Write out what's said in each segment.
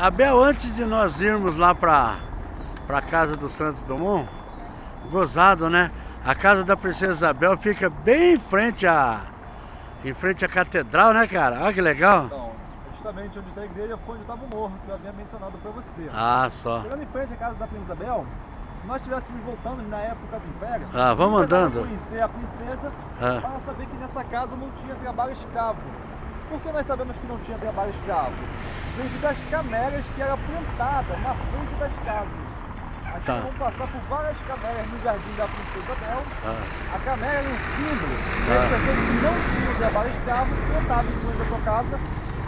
Abel, antes de nós irmos lá pra casa do Santos Dumont, gozado, né? A casa da Princesa Isabel fica bem em frente à catedral, né, cara? Olha que legal. Então, justamente onde está a igreja foi onde estava o morro, que eu havia mencionado para você. Ah, só. Chegando em frente à casa da Princesa Isabel, se nós estivéssemos voltando na época do Império, Vamos andando. Conhecer a princesa para saber que nessa casa não tinha trabalho escravo. Por que nós sabemos que não tinha trabalho escravo? Devido às camélias que eram plantadas na frente das casas. Aqui vamos passar por várias camélias no jardim da Princesa Isabel. A camélia era um símbolo das pessoas que não tinham trabalho escravo, plantavam em frente da sua casa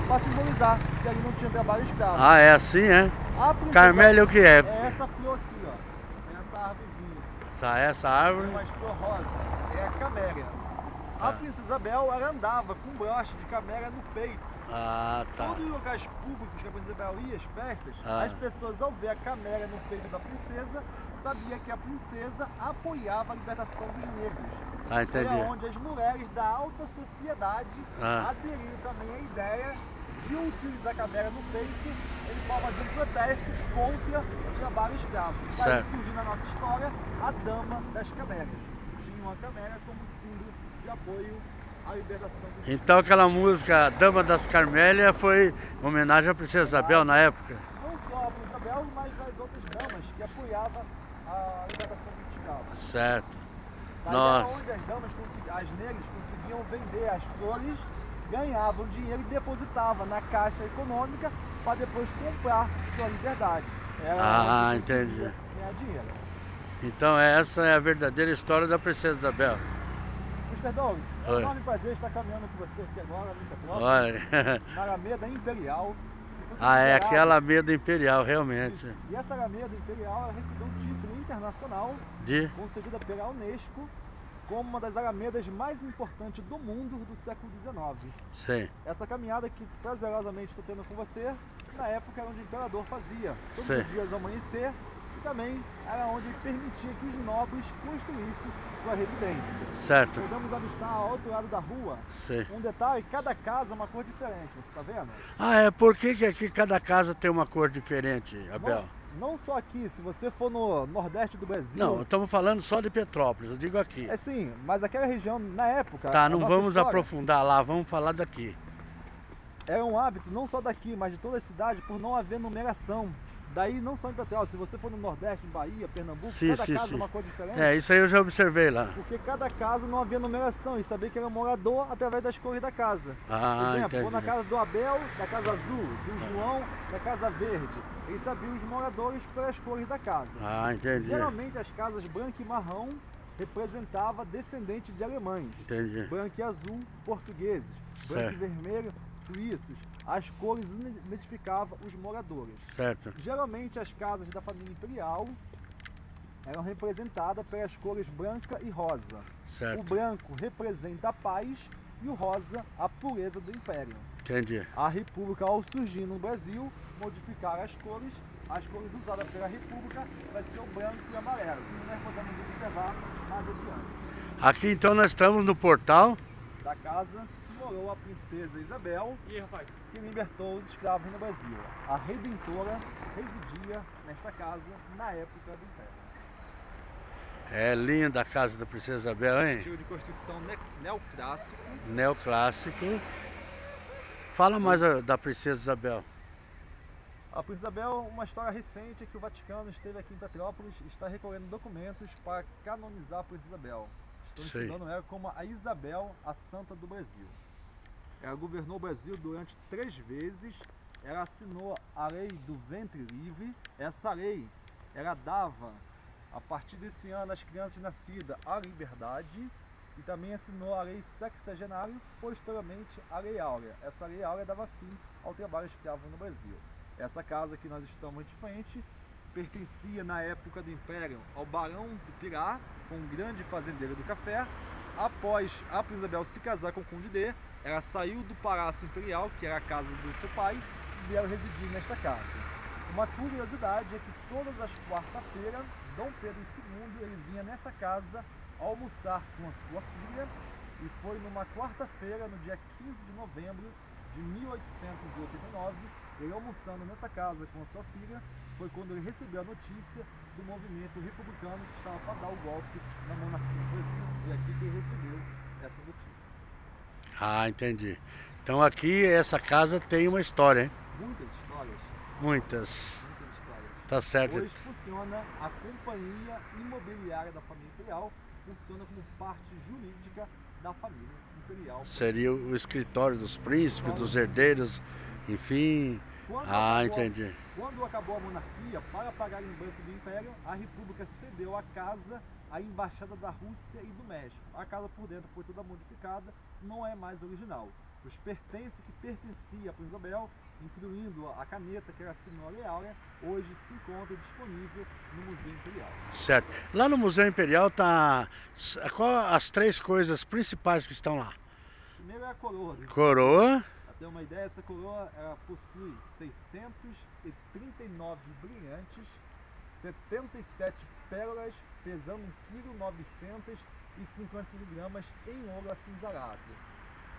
para simbolizar que ali não tinha trabalho escravo. Ah, é assim, é? Carmélia o que é? É essa flor aqui, ó. É essa árvorezinha. Essa árvore? Tem uma flor rosa. É a camélia. A Princesa Isabel, ela andava com broche de camélia no peito. Todos os locais públicos que a Princesa Isabel ia, as festas, as pessoas ao ver a camélia no peito da princesa, sabia que a princesa apoiava a libertação dos negros. Entendi. Era onde as mulheres da alta sociedade aderiram também à ideia de utilizar a camélia no peito em forma de protestos contra o trabalho escravo. Vai surgir na nossa história a Dama das Camélias. Tinha uma camélia como símbolo de apoio à libertação dos negros. Então aquela música Dama das Carmélias foi homenagem à Princesa Isabel na época? Não só a Princesa Isabel, mas as outras damas que apoiavam a libertação dos escravos. Certo. Daí era onde as negras conseguiam vender as flores, ganhavam dinheiro e depositavam na Caixa Econômica para depois comprar sua liberdade. Entendi. Ganhar dinheiro. Então essa é a verdadeira história da Princesa Isabel. Mr. Douglas, é um enorme prazer estar caminhando com você aqui agora, na Alameda Imperial. Aqui é a Alameda Imperial, realmente. E essa Alameda Imperial ela recebeu um título internacional concedida pela Unesco como uma das alamedas mais importantes do mundo do século XIX. Sim. Essa caminhada que prazerosamente estou tendo com você, na época era onde o imperador fazia, todos os dias ao amanhecer, e também era onde ele permitia que os nobres construíssem sua residência. Certo. Podemos avistar ao outro lado da rua um detalhe: cada casa é uma cor diferente, você está vendo? Por que aqui cada casa tem uma cor diferente, Abel? Não só aqui, se você for no nordeste do Brasil... Não, estamos falando só de Petrópolis, eu digo aqui. Sim, mas aquela região, na época... Não vamos aprofundar lá, vamos falar daqui. Era um hábito, não só daqui, mas de toda a cidade, por não haver numeração. Daí, não só em Petrópolis, se você for no Nordeste, em Bahia, Pernambuco, cada casa é uma cor diferente. Isso aí eu já observei lá. Porque cada casa não havia numeração, e sabia que era morador através das cores da casa. Por exemplo, vou na casa do Abel, da casa azul, do João, da casa verde. Eles sabiam os moradores pelas cores da casa. Entendi. Geralmente as casas branca e marrom representavam descendentes de alemães. Entendi. Branco e azul, portugueses. Branco e vermelho, suíços. As cores identificavam os moradores. Certo. Geralmente as casas da família imperial eram representadas pelas cores branca e rosa. Certo. O branco representa a paz e o rosa a pureza do império. Entendi. A república, ao surgir no Brasil, modificaram as cores usadas pela república vai ser o branco e o amarelo, que nós podemos observar mais adiante. Aqui então nós estamos no portal da casa que morou a Princesa Isabel, que libertou os escravos no Brasil. A Redentora residia nesta casa na época do Império. É linda a casa da Princesa Isabel, hein? Estilo de construção neoclássico. Neoclássico. Fala mais da Princesa Isabel. A Princesa Isabel, uma história recente é que o Vaticano esteve aqui em Petrópolis e está recolhendo documentos para canonizar a Princesa Isabel. Estou estudando ela como a Isabel, a Santa do Brasil. Ela governou o Brasil durante 3 vezes, ela assinou a lei do ventre livre. Essa lei, ela dava, a partir desse ano, às crianças nascidas a liberdade, e também assinou a lei sexagenária, posteriormente a lei áurea. Essa lei áurea dava fim ao trabalho escravo no Brasil. Essa casa que nós estamos de frente pertencia na época do Império ao Barão de Pirá, um grande fazendeiro do café. Após a Princesa Isabel se casar com o Conde D, ela saiu do Palácio Imperial, que era a casa do seu pai, e vieram residir nesta casa. Uma curiosidade é que todas as quarta-feiras, Dom Pedro II ele vinha nessa casa almoçar com a sua filha, e foi numa quarta-feira, no dia 15 de novembro de 1889, Ele almoçando nessa casa com a sua filha, foi quando ele recebeu a notícia do movimento republicano que estava para dar o golpe na monarquia do Brasil. E aqui que ele recebeu essa notícia. Ah, entendi. Então aqui essa casa tem uma história, hein? Muitas histórias. Muitas. Muitas histórias. Tá certo. Hoje funciona a Companhia Imobiliária da Família Imperial, funciona como parte jurídica da família imperial. Seria o escritório dos príncipes, dos herdeiros, enfim. Entendi. Quando acabou a monarquia, para pagar o lembrança do Império, a República cedeu a casa à Embaixada da Rússia e do México. A casa por dentro foi toda modificada, não é mais original. Os pertences que pertenciam a Princesa Isabel, incluindo a caneta que era Signora Áurea, hoje se encontra disponível no Museu Imperial. Certo. Lá no Museu Imperial tá qual as 3 coisas principais que estão lá? Primeiro é a coroa. Coroa. Para ter uma ideia, essa coroa ela possui 639 brilhantes, 77 pérolas, pesando 1,950 kg em ouro acinzalado.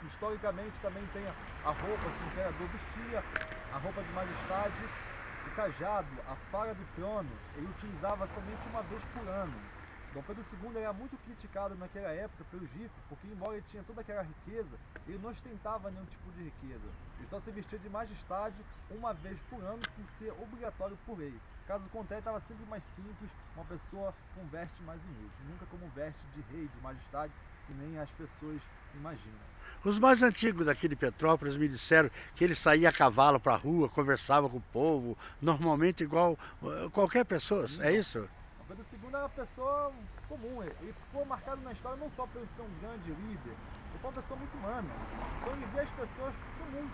Historicamente também tem a roupa que o imperador vestia, a roupa de majestade, o cajado, a fara do trono, ele utilizava somente uma vez por ano. Dom Pedro II era muito criticado naquela época pelos ricos, porque embora ele tinha toda aquela riqueza, ele não ostentava nenhum tipo de riqueza. Ele só se vestia de majestade uma vez por ano por ser obrigatório por lei. Caso contrário, estava sempre mais simples, uma pessoa com veste mais humilde, nunca como veste de rei, de majestade, que nem as pessoas imaginam. Os mais antigos daqui de Petrópolis me disseram que ele saía a cavalo para a rua, conversava com o povo, normalmente igual qualquer pessoa, é isso? Pedro II era uma pessoa comum, ele ficou marcado na história não só por ser um grande líder, ele foi uma pessoa muito humana, então ele via as pessoas comuns.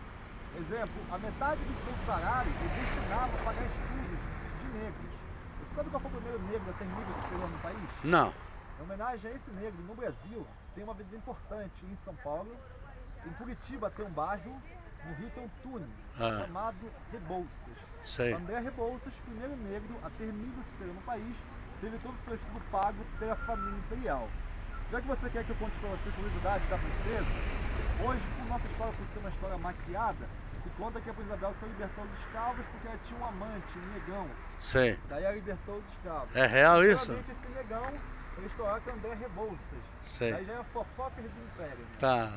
Exemplo, a metade do seu salário ele destinava a pagar estudos de negros. Você sabe qual foi o primeiro negro a ter nível superior no país? Não. Em homenagem a esse negro, no Brasil, tem uma avenida importante em São Paulo, em Curitiba tem um bairro, no Rio tem um túnel, chamado Rebouças. Sei. André Rebouças, primeiro negro a ter nível superior no país, teve todo o seu estudo pago pela família imperial. Já que você quer que eu conte para você a curiosidade da princesa, hoje, por nossa história por ser uma história maquiada, se conta que a Princesa Isabel só libertou os escravos porque ela tinha um amante, um negão. Sei. Daí ela libertou os escravos. É real isso? Realmente esse negão, ele estourou com André Rebouças. Sei. Daí já é fofocas do Império. Né? Tá.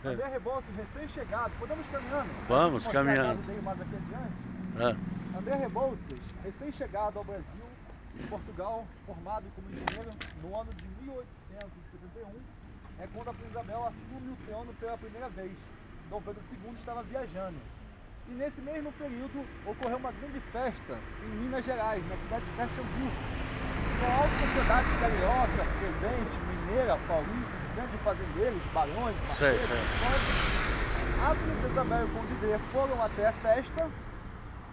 André Rebouças, recém-chegado, podemos caminhando? Vamos caminhando. Dele mais aqui adiante. André Rebouças, recém-chegado ao Brasil, em Portugal, formado como engenheiro no ano de 1871, é quando a Princesa Isabel assume o trono pela primeira vez. Dom Pedro II estava viajando. E nesse mesmo período ocorreu uma grande festa em Minas Gerais, na cidade de Caxambu, com a alta sociedade carioca, presente, mineira, paulista, grandes fazendeiros, barões, marqueses, a Princesa Isabel e o Conde D foram até a festa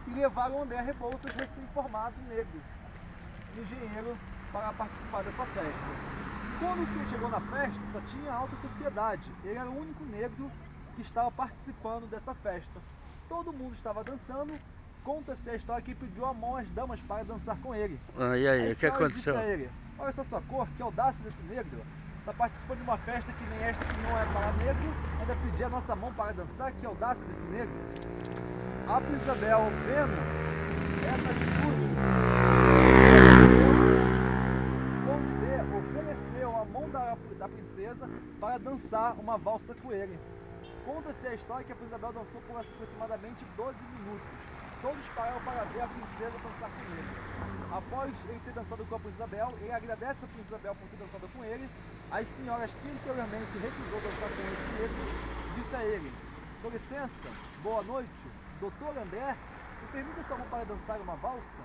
e levaram André Rebouças, recém-formado negro, engenheiro, para participar dessa festa. Quando o senhor chegou na festa, só tinha alta sociedade. Ele era o único negro que estava participando dessa festa. Todo mundo estava dançando. Conta-se a história que ele pediu a mão às damas para dançar com ele. E aí, o que aconteceu? Disse a ele: olha só sua cor, que audácia desse negro. Está participando de uma festa que nem esta, que não é para negro, ainda pedir a nossa mão para dançar, que audácia desse negro. A Princesa Isabel, vendo essa atitude, ofereceu a mão da princesa para dançar uma valsa com ele. Conta-se a história que a Princesa Isabel dançou por aproximadamente 12 minutos. Todos pararam para ver a princesa dançar com ele. Após ele ter dançado com a Princesa Isabel, ele agradece a Princesa Isabel por ter dançado com ele. As senhoras que anteriormente recusou dançar com ele, disse a ele: com licença, boa noite, doutor André, me permite sua mão para dançar uma valsa?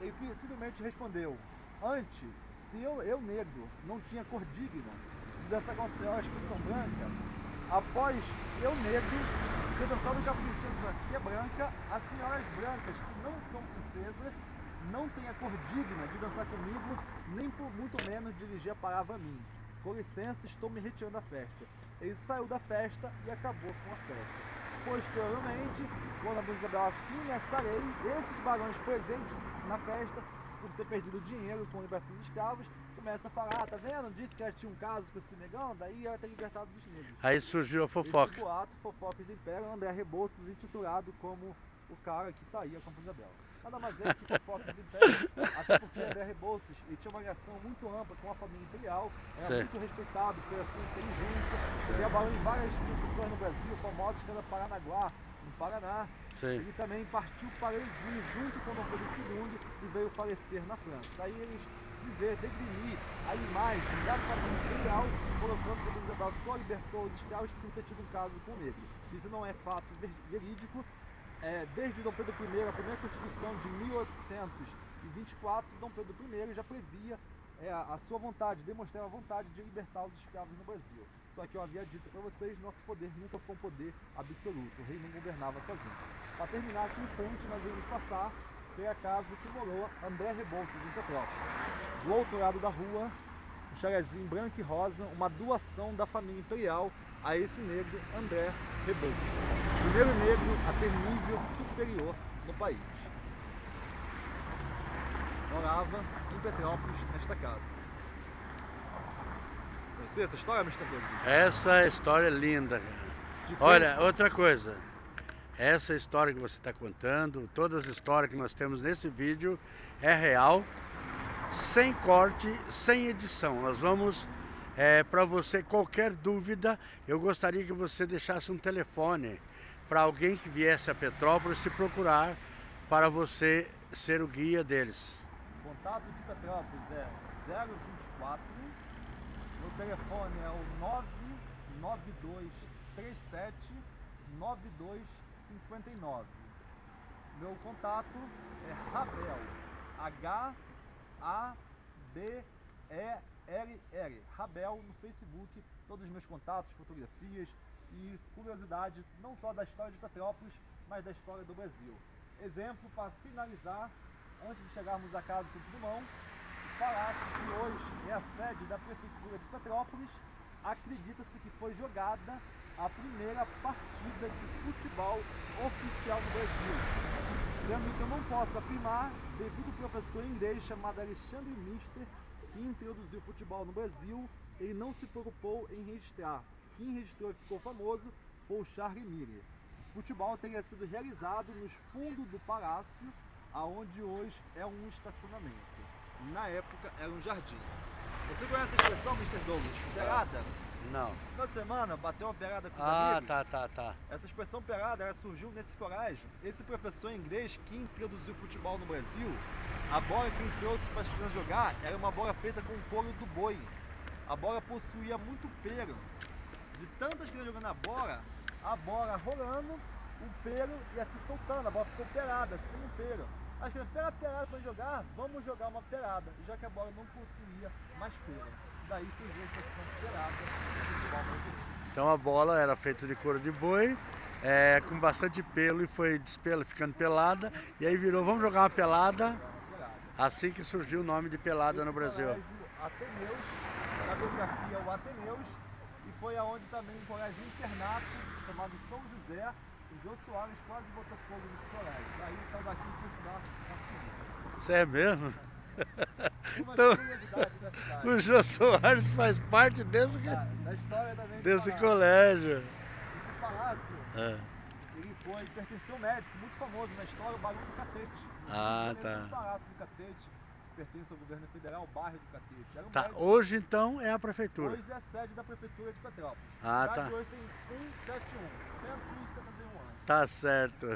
Ele simplesmente respondeu: antes, se eu negro não tinha cor digna de dançar com as senhoras que são brancas, após eu negro ter dançado com a princesa que é branca, as senhoras brancas que não são princesas não têm a cor digna de dançar comigo, nem por muito menos dirigir a palavra a mim. Com licença, estou me retirando da festa. Ele saiu da festa e acabou com a festa. Posteriormente, quando a Princesa Isabel assina essa lei, esses barões presentes na festa, por ter perdido dinheiro com a libertação dos escravos, começa a falar: tá vendo? Disse que ela tinha um caso com esse negão, daí ela ter libertado os negros. Aí surgiu a fofoca. Esse boato, fofocas do Império, André Rebouças, intitulado como o cara que saía com a Princesa Isabel. Nada mais é que fofoca de império, até porque André Rebouças ele tinha uma ligação muito ampla com a família imperial, era muito respeitado pela sua inteligência, trabalhou em várias instituições no Brasil, famosa Estrela Paranaguá, no Paraná. Ele também partiu para o exílio junto com Dom Pedro II e veio falecer na França. Daí eles degrinir a imagem da família imperial, colocando que a Princesa Isabel só libertou os escravos por ter tido um caso com o negro. Isso não é fato verídico. Desde Dom Pedro I, a primeira Constituição de 1824, Dom Pedro I já previa a sua vontade, demonstrava a vontade de libertar os escravos no Brasil. Só que eu havia dito para vocês, nosso poder nunca foi um poder absoluto, o rei não governava sozinho. Para terminar aqui em frente, nós vamos passar pela casa que morou André Rebouças em Petrópolis. Do outro lado da rua, um chalezinho branco e rosa, uma doação da família imperial a esse negro André Rebouças. Primeiro negro a ter nível superior no país. Morava em Petrópolis, nesta casa. Conheceu essa história, Mr. Douglas? Essa história é linda, cara. Olha, outra coisa. Essa história que você está contando, todas as histórias que nós temos nesse vídeo, é real, sem corte, sem edição. Nós vamos, para você, qualquer dúvida, eu gostaria que você deixasse um telefone para alguém que viesse a Petrópolis te procurar, para você ser o guia deles. O contato de Petrópolis é 024, meu telefone é o 99237 9259. Meu contato é Rabel, H-A-B-E-L-L, Rabel no Facebook, todos os meus contatos, fotografias e curiosidade, não só da história de Petrópolis, mas da história do Brasil. Exemplo, para finalizar, antes de chegarmos à casa do Santos Dumont, o palácio que hoje é a sede da Prefeitura de Petrópolis, acredita-se que foi jogada a primeira partida de futebol oficial no Brasil. Sendo que eu não posso afirmar, devido ao professor inglês chamado Alexandre Mister, que introduziu o futebol no Brasil, ele não se preocupou em registrar. Quem registrou e ficou famoso foi o Charles Miller. O futebol teria sido realizado nos fundos do palácio, aonde hoje é um estacionamento. Na época era um jardim. Você conhece a expressão, Mr. Douglas? Pelada? Não. Toda semana bateu uma pelada com os amigos? Tá. Essa expressão pelada, ela surgiu nesse colégio. Esse professor inglês que introduziu o futebol no Brasil, a bola que ele trouxe para as crianças jogar era uma bola feita com o couro do boi. A bola possuía muito pelo. De tantas crianças jogando a bola rolando, o pelo ia se soltando, a bola ficou pelada, sem um pelo. As crianças, pega a pelada para jogar, vamos jogar uma pelada, já que a bola não possuía mais pelo. Daí surgiu a expressão pelada no futebol brasileiro. Então a bola era feita de couro de boi, com bastante pelo, e foi ficando pelada, e aí virou, vamos jogar uma pelada, assim que surgiu o nome de pelada no Brasil. Ateneus, na biografia o Ateneus, e foi aonde também um colégio internato chamado São José, o Jô Soares quase botou fogo nesse colégio. Daí ele saiu daqui e foi estudar na Suíça. Isso é mesmo? Então, o Jô Soares faz parte da história também desse colégio. Esse palácio, ele pertenceu a um médico muito famoso na história, o Barão do Catete. O Palácio do Catete, que pertence ao governo federal, o bairro do Catete. Era um médico. Hoje então é a prefeitura. Hoje é a sede da prefeitura de Petrópolis. Hoje tem 171 anos. Tá certo.